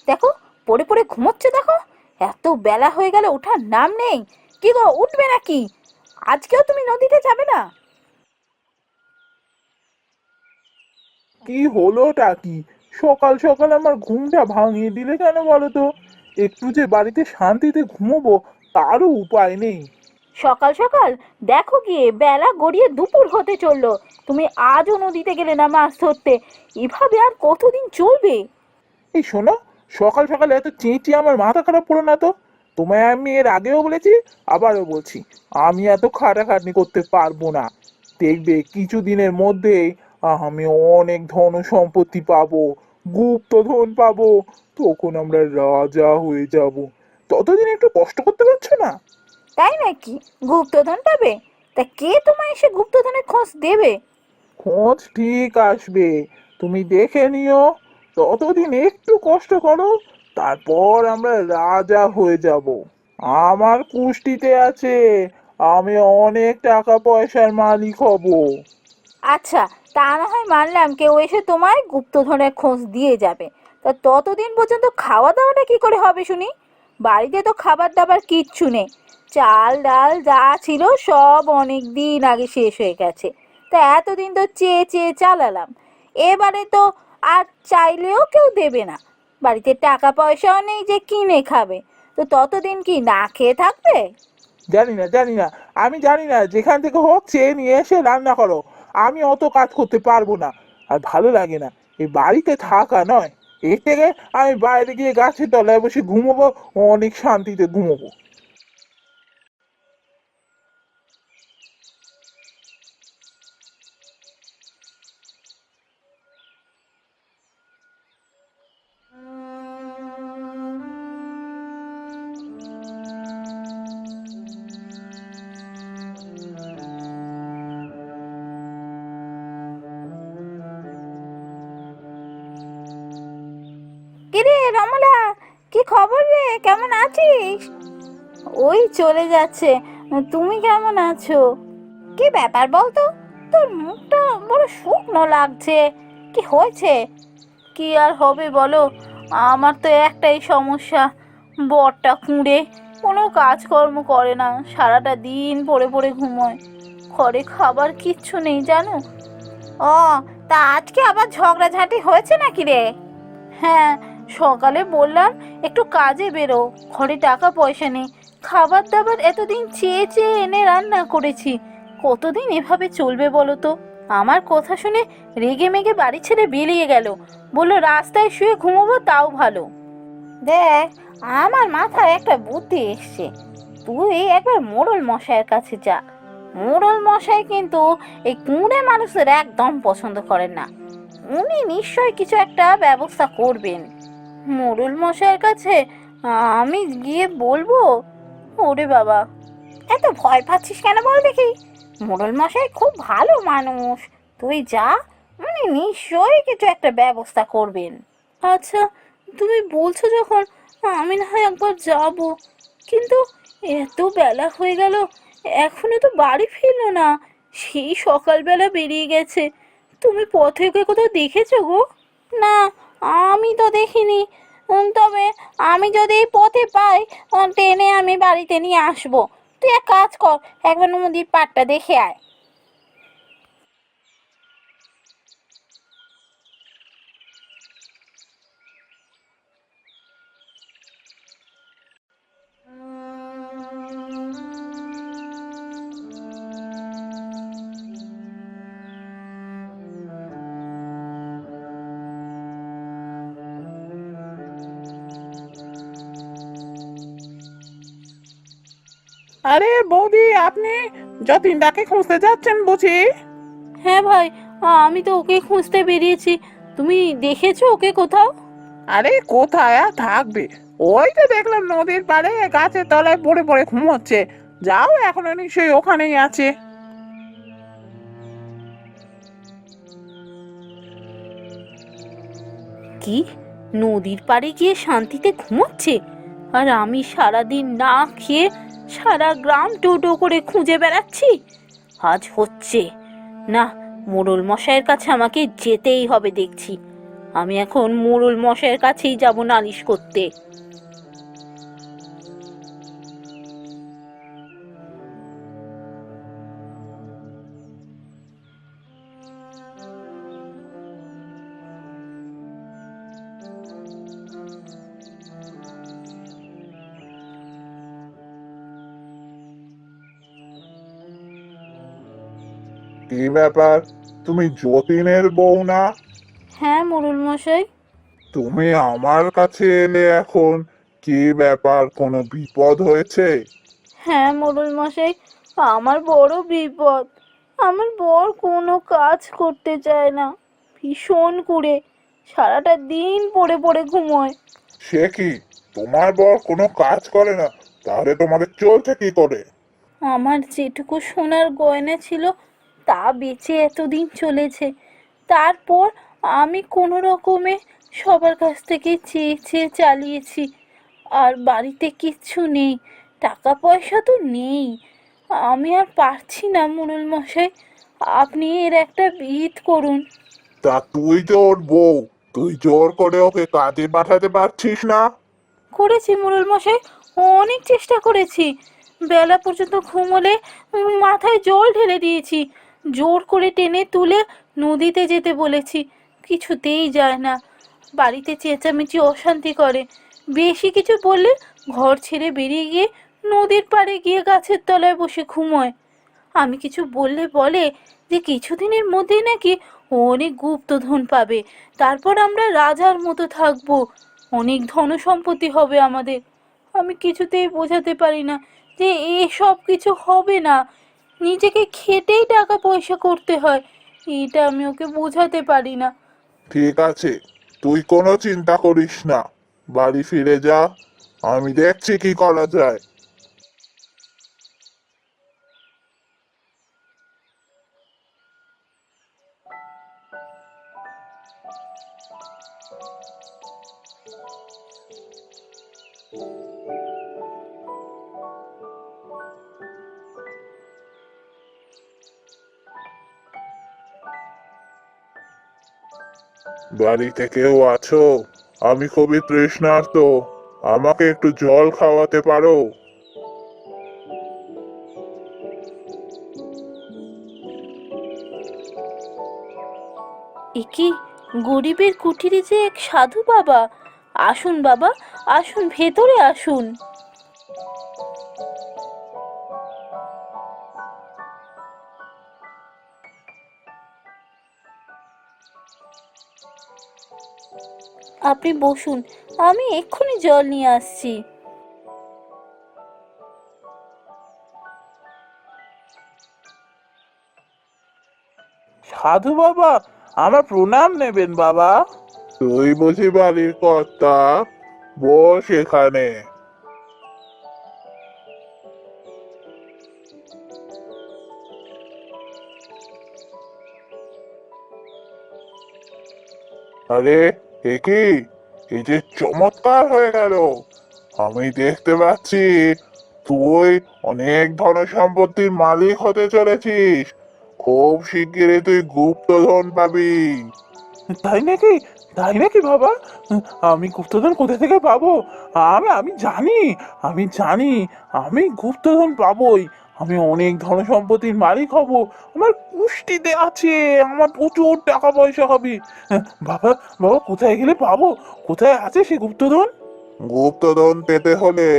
দেখো, পড়ে পড়ে ঘুমোচ্ছে দেখো। এত বেলা হয়ে গেল, ওঠার নাম নেই। কি গো, উঠবে নাকি? আজকেও তুমি নদীতে যাবে না? কি হলোটা কি? সকাল সকাল আমার ঘুমটা ভাঙিয়ে দিলে কেন বলো তো? একটু যে বাড়িতে শান্তিতে ঘুমোবো তারও উপায় নেই। সকাল সকাল দেখো, গিয়ে বেলা গড়িয়ে দুপুর হতে চললো, তুমি আজও নদীতে গেলে না মাছ ধরতে। এভাবে আর কতদিন চলবে? এই শোনো, সকাল সকাল এত চেঁচিয়ে আমার মাথা খারাপ করো না তো। তোমায় আমি এর আগেও বলেছি, আবারও বলছি, আমি এত খাটাখাটনি করতে পারবো না। দেখবে কিছুদিনের মধ্যেই আমি অনেক ধন সম্পত্তি পাবো, গুপ্তধন পাবো, তখন আমরা রাজা হয়ে যাব। ততদিন একটু কষ্ট করতে পারছো না? তাই নাকি? গুপ্তধন পাবে? তা কে তোমায় এসে গুপ্তধনের খোঁজ দেবে? খোঁজ ঠিক আসবে, তুমি দেখে নিও। ততদিন একটু কষ্ট করো, তারপর আমরা রাজা হয়ে যাব। আমার কুষ্টিতে আছে, আমি অনেক টাকা পয়সার মালিক হব। আচ্ছা, তা না হয় মানলাম কেউ এসে তোমায় গুপ্তধনের খোঁজ দিয়ে যাবে। তা ততদিন পর্যন্ত খাওয়া দাওয়াটা কি করে হবে শুনি? বাড়িতে তো খাবার দাবার কিচ্ছু নেই। চাল ডাল যা ছিল সব অনেক দিন আগে শেষ হয়ে গেছে। তা এতদিন তো চেয়ে চেয়ে চালালাম, এবারে তো আর চাইলেও কেউ দেবে না। বাড়িতে টাকা পয়সাও নেই যে কিনে খাবে। তো ততদিন কি না খেয়ে থাকবে? জানি না, জানি না, আমি জানি না, যেখান থেকে হোক চেয়ে নিয়ে এসে রান্না করো। আমি অত কাজ করতে পারবো না, আর ভালো লাগে না এই বাড়িতে থাকা নয়। এর থেকে আমি বাইরে গিয়ে গাছের তলায় বসে ঘুমোবো, অনেক শান্তিতে ঘুমোবো। কিরে রমলা, কি খবর রে? কেমন আছিস? ওই চলে যাচ্ছে। তুমি কেমন আছো? কি ব্যাপার বলতো? তোর মুখটা বড় শুকনো লাগছে। কি হয়েছে? কি আর হবে বলো, আমার তো একটাই সমস্যা। বরটা কুঁড়ে, কোনো কাজকর্ম করে না, সারাটা দিন পড়ে পড়ে ঘুমোয়। ঘরে খাবার কিচ্ছু নেই জানো। ও, তা আজকে আবার ঝগড়াঝাঁটি হয়েছে নাকি রে? হ্যাঁ, সকালে বললাম একটু কাজে বেরো, ঘরে টাকা পয়সা নেই। খাবার দাবার এতদিন চেয়ে চেয়ে এনে রান্না করেছি, কতদিন এভাবে চলবে বলো তো? আমার কথা শুনে রেগে মেগে বাড়ি ছেড়ে বেরিয়ে গেল। বললো রাস্তায় শুয়ে ঘুমোবো তাও ভালো। দেখ, আমার মাথায় একটা বুদ্ধি এসছে। তুই একবার মোড়ল মশাইয়ের কাছে যা। মোড়ল মশাই কিন্তু এই কুঁড়ে মানুষের একদম পছন্দ করেন না। উনি নিশ্চয়ই কিছু একটা ব্যবস্থা করবেন। মোড়ল মশাইয়ের কাছে আমি গিয়ে বলবো? ওরে বাবা, এত ভয় পাচ্ছিস কেন বল দেখি? মোড়ল মশাই খুব ভালো মানুষ, তুই যা, উনি নিশ্চয়ই কিছু একটা ব্যবস্থা করবেন। আচ্ছা, তুমি বলছো যখন, আমি না হয় একবার যাব। কিন্তু এত বেলা হয়ে গেল, এখনো তো বাড়ি ফিরলো না। সেই সকালবেলা বেরিয়ে গেছে। তুমি পথে ওকে কোথাও দেখেছো গো? না, আমি তো দেখিনি। তবে আমি যদি এই পথে পাই, টেনে আমি বাড়িতে নিয়ে আসবো। তুই এক কাজ কর, একবার নদীর পাড়টা দেখে আয়। আরে বৌদি, আপনি যতীনদাকে খুঁজতে যাচ্ছেন বুঝি? হ্যাঁ ভাই, আমি তো ওকে খুঁজতে বেরিয়েছি। তুমি দেখেছো ওকে কোথাও? আরে কোথায় আর থাকবে, ওই তো দেখলাম নদীর পাড়ে গাছের তলায় পড়ে পড়ে ঘুমোচ্ছে। যাও, এখনো নিশ্চয়ই ওখানেই আছে। কি, নদীর পাড়ে গিয়ে শান্তিতে ঘুমোচ্ছে? আর আমি সারাদিন না খেয়ে সারা গ্রাম টোটো করে খুঁজে বেড়াচ্ছি। আজ হচ্ছে না, মোড়ল মশাইয়ের কাছে আমাকে যেতেই হবে দেখছি। আমি এখন মোড়ল মশাইয়ের কাছেই যাব নালিশ করতে। কি ব্যাপার, তুমি যতীনের বউ না? হ্যাঁ মোড়ল মশাই। তুমি আমার কাছে এলে এখন? কি ব্যাপার, কোনো বিপদ হয়েছে? হ্যাঁ মোড়ল মশাই, আমার বড় বিপদ। আমার বর কোনো কাজ করতে চায় না, ভীষণ কুঁড়ে, সারাটা দিন পড়ে পড়ে ঘুমোয়। সে কি, তোমার বর কোনো কাজ করে না? তাহলে তোমাদের চলছে কি করে? আমার যেটুকু সোনার গয়না ছিল তা বেচে এতদিন চলেছে। তারপর আমি কোনো রকমে সবার কাছ থেকে চেয়ে চেয়ে চালিয়েছি। আর বাড়িতে কিচ্ছু নেই, টাকা পয়সা তো নেই। আমি আর পারছি না মোড়ল মশাই, আপনি এর একটা বিহিত করুন। তা তুই তো ওর বউ, তুই জোর করে ওকে কাজে পাঠাতে পারছিস না? করেছি মোড়ল মশাই, অনেক চেষ্টা করেছি। বেলা পর্যন্ত ঘুমোলে মাথায় জল ঢেলে দিয়েছি, জোর করে টেনে তুলে নদীতে যেতে বলেছি, কিছুতেই যায় না। বাড়িতে চেঁচামেচি অশান্তি করে, বেশি কিছু বললে ঘর ছেড়ে বেরিয়ে গিয়ে নদীর পাড়ে গিয়ে গাছের তলায় বসে ঘুমোয়। আমি কিছু বললে বলে যে কিছুদিনের মধ্যেই নাকি ও অনেক গুপ্তধন পাবে, তারপর আমরা রাজার মতো থাকবো, অনেক ধন সম্পত্তি হবে আমাদের। আমি কিছুতেই বোঝাতে পারি না যে এসব কিছু হবে না, নিজেকে খেটেই টাকা পয়সা করতে হয়, এটা আমি ওকে বোঝাতে পারি না। ঠিক আছে, তুই কোনো চিন্তা করিস না, বাড়ি ফিরে যা, আমি দেখছি কি করা যায়। বাড়িতে কেউ আছো? আমি খুবই তৃষ্ণার্ত, আমাকে একটু জল খাওয়াতে পারো? এ কি, গরিবের কুঠিরে যে এক সাধু বাবা! আসুন বাবা, আসুন, ভেতরে আসুন। আপনি বসুন, আমি এক্ষুনি জল নিয়ে আসছি। সাধু বাবা, আমার প্রণাম নেবেন বাবা। তুই বুঝি বাড়ির কর্তা? বস এখানে। আরে, এ কি, এই যে চমৎকার হয়ে গেল! আমি দেখতে পাচ্ছি তুই অনেক ধন সম্পত্তির মালিক হতে চলেছিস। খুব শিগগিরই তুই গুপ্তধন পাবি। তাই নাকি? তাই নাকি বাবা? আমি গুপ্তধন কোথা থেকে পাবো? আমি আমি জানি, আমি জানি, আমি গুপ্তধন পাবোই। আমি অনেক ধন সম্পত্তির মালিক হব, আমার পুষ্টিতে আছে, আমার প্রচুর টাকা পয়সা হবে। বাবা, বাবা কোথায় গেলে পাবো? কোথায় আছে সে গুপ্তধন? গুপ্তধন পেতে হলে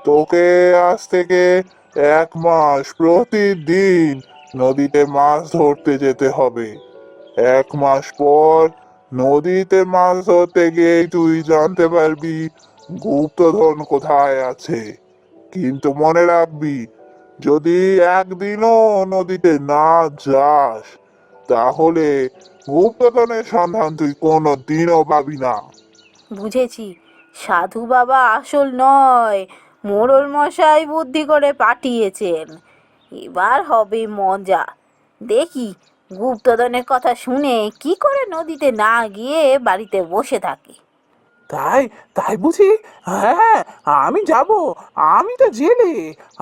তোকে আজ থেকে 1 মাস প্রতিদিন নদীতে মাছ ধরতে যেতে হবে। 1 মাস পর নদীতে মাছ ধরতে গিয়েই তুই জানতে পারবি গুপ্তধন কোথায় আছে। কিন্তু মনে রাখবি, যদি একদিনও নদীতে না যাস, তাহলে গুপ্তধনের সন্ধান তুই কোনো দিনও পাবি না। বুঝেছি, সাধু বাবা আসল নয়, মোড়ল মশাই বুদ্ধি করে পাঠিয়েছেন। এবার হবে মজা। দেখি গুপ্তধনের কথা শুনে কি করে নদীতে না গিয়ে বাড়িতে বসে থাকে। তাই, তাই বুঝি? হ্যাঁ, আমি যাব। আমি তো জেলে,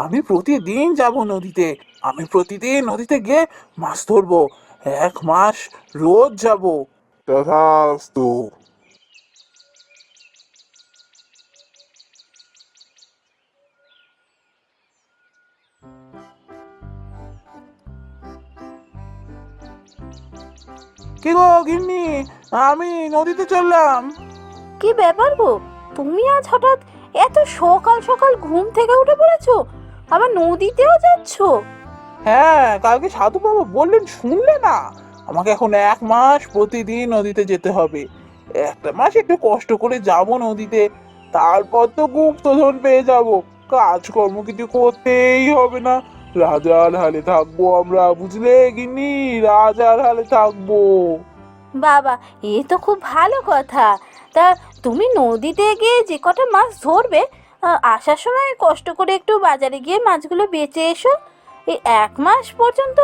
আমি প্রতিদিন যাব নদীতে। আমি প্রতিদিন নদীতে গিয়ে মাছ ধরবো। 1 মাস রোজ যাব। তথাস্তু। কি গো গিন্নি, আমি নদীতে চললাম। কি ব্যাপার গো, তুমি আজ হঠাৎ এত সকাল সকাল ঘুম থেকে উঠে পড়েছো, আবার নদীতেও যাচ্ছো? হ্যাঁ, কালকে সাধু বাবা বললেন, শুনলে না? আমাকে এখন 1 মাস প্রতিদিন নদীতে যেতে হবে। একটা মাস একটু কষ্ট করে যাব নদীতে, তারপর তো গুপ্তধন পেয়ে যাব। কাজকর্ম কিছু করতেই হবে না, রাজার হালে থাকবো আমরা, বুঝলে গিন্নি? রাজার হালে থাকবো। বাবা, এ তো খুব ভালো কথা। তা তুমি নদীতে গিয়ে যে কটা মাছ ধরবে, আসার সময় কষ্ট করে একটু বাজারে গিয়ে মাছগুলো বেচে এসো। এই 1 মাস পর্যন্ত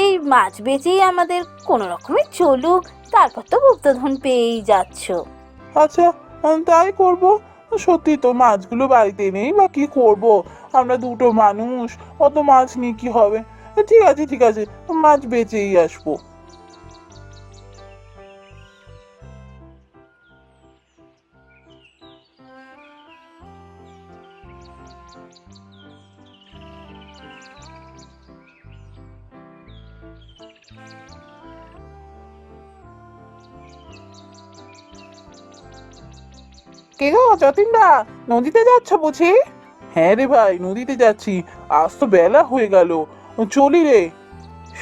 এই মাছ বেচেই আমাদের কোনো রকমে চলুক, তারপর তো গুপ্তধন পেয়েই যাচ্ছো। আচ্ছা, তাই করব। সত্যি তো মাছগুলো বাড়িতে নেই, বা কি করব? আমরা দুটো মানুষ, অত মাছ নিয়ে কি হবে? ঠিক আছে ঠিক আছে, মাছ বেচেই আসবো। কে গো যতীনদা, নদীতে যাচ্ছ বুঝি? হ্যাঁ রে ভাই, নদীতে যাচ্ছি। আজ তো বেলা হয়ে গেল, চলি রে।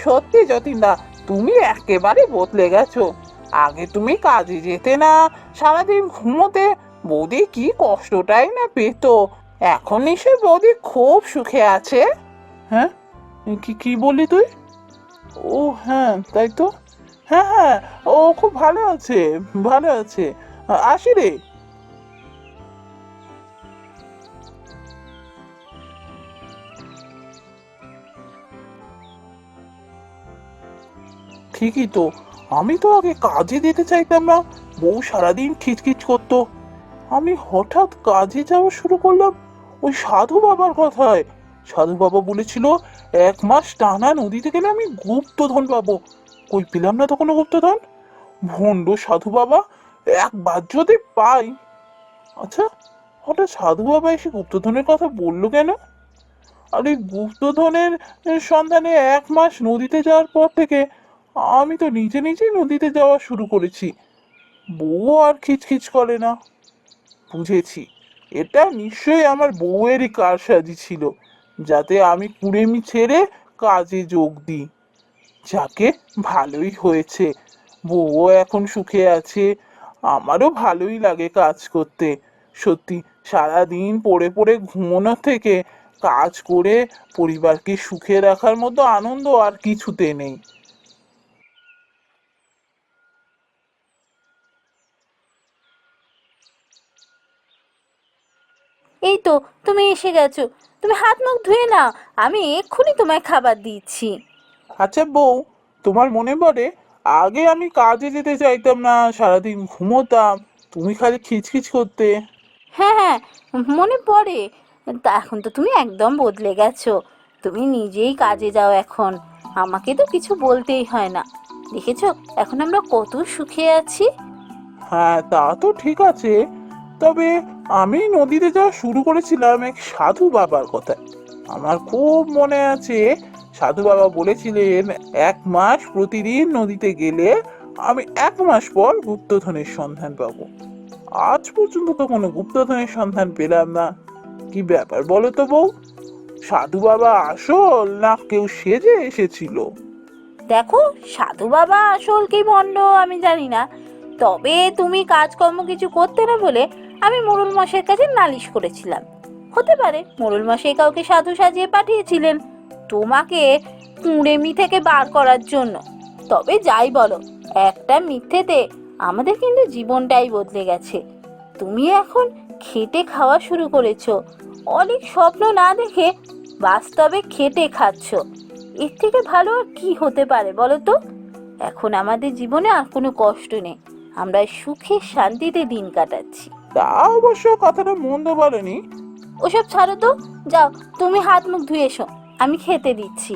সত্যি যতীনদা, তুমি একেবারে বদলে গেছো। আগে তুমি কাজে যেতে না, সারাদিন ঘুমোতে, বৌদি কি কষ্টটাই না পেতো। এখন নিশ্চয় বৌদি খুব সুখে আছে। হ্যাঁ, কি কি বললি তুই? ও হ্যাঁ, তাই তো। হ্যাঁ হ্যাঁ, ও খুব ভালো আছে, ভালো আছে। আসি রে। ঠিকই তো, আমি তো আগে কাজে যেতে চাইতাম না, বউ সারাদিন খিচখিচ করতো। আমি হঠাৎ কাজে যাওয়া শুরু করলাম ওই সাধু বাবার কথায়। সাধু বাবা বলেছিল 1 মাস টানা নদীতে গেলে আমি গুপ্তধন পাবো। কই পেলাম না তো কোনো গুপ্তধন। ভণ্ড সাধু বাবা, একবার যদি পাই। আচ্ছা, হঠাৎ সাধু বাবা এসে গুপ্তধনের কথা বললো কেন? আর এই গুপ্তধনের সন্ধানে 1 মাস নদীতে যাওয়ার পর থেকে আমি তো নিজে নিজেই নদীতে যাওয়া শুরু করেছি। বউ আর খিচখিচ করে না। বুঝেছি, এটা নিশ্চয়ই আমার বউয়েরই কারসাজি ছিল, যাতে আমি কুড়েমি ছেড়ে কাজে যোগ দিই। যাকে, ভালোই হয়েছে, বউও এখন সুখে আছে। আমারও ভালোই লাগে কাজ করতে। সত্যি, সারাদিন পড়ে পড়ে ঘুমোনোর থেকে কাজ করে পরিবারকে সুখে রাখার মতো আনন্দ আর কিছুতে নেই। এই তো, তুমি এসে গেছো। তুমি হাত মুখ ধুয়ে নাও, আমি এক্ষুনি তোমায় খাবার দিচ্ছি। আচ্ছা বউ, তোমার মনে পড়ে আগে আমি কাজে যেতে চাইতাম না, সারাদিন ঘুমোতাম, তুমি খালি খিচখিচ করতে। হ্যাঁ হ্যাঁ, মনে পড়ে। তা এখন তো তুমি একদম বদলে গেছো, তুমি নিজেই কাজে যাও এখন, আমাকে তো কিছু বলতেই হয় না। দেখেছো এখন আমরা কত সুখে আছি। হ্যাঁ, তা তো ঠিক আছে, তবে আমি নদীতে যাওয়া শুরু করেছিলাম এক সাধু বাবার কথায়। আমার খুব মনে আছে, সাধু বাবা বলেছিলেন 1 মাস প্রতিদিন নদীতে গেলে আমি 1 মাস পর গুপ্তধনের সন্ধান পাবো। আজ পর্যন্ত তো কোনো গুপ্তধনের সন্ধান পেলাম না। কি ব্যাপার বলো তো বউ? সাধু বাবা আসল না কেউ সেজে এসেছিল? দেখো, সাধু বাবা আসল কি ভণ্ড আমি জানি না, তবে তুমি কাজকর্ম কিছু করতে না বলে আমি মোড়ল মশাইয়ের কাছে নালিশ করেছিলাম। হতে পারে মোড়ল মশাই কাউকে সাধু সাজিয়ে পাঠিয়েছিলেন তোমাকে কুঁড়েমি থেকে বার করার জন্য। তবে যাই বলো, একটা মিথ্যেতে আমাদের কিন্তু জীবনটাই বদলে গেছে। তুমি এখন খেটে খাওয়া শুরু করেছো, অনেক স্বপ্ন না দেখে বাস্তবে খেটে খাচ্ছো। এর থেকে ভালো আর কি হতে পারে বলো তো? এখন আমাদের জীবনে আর কোনো কষ্ট নেই, আমরা সুখে শান্তিতে দিন কাটাচ্ছি। তা অবশ্য কথাটা মন্দ বলেনি। ওসব ছাড়ো তো, যাও তুমি হাত মুখ ধুয়ে এসো, আমি খেতে দিচ্ছি।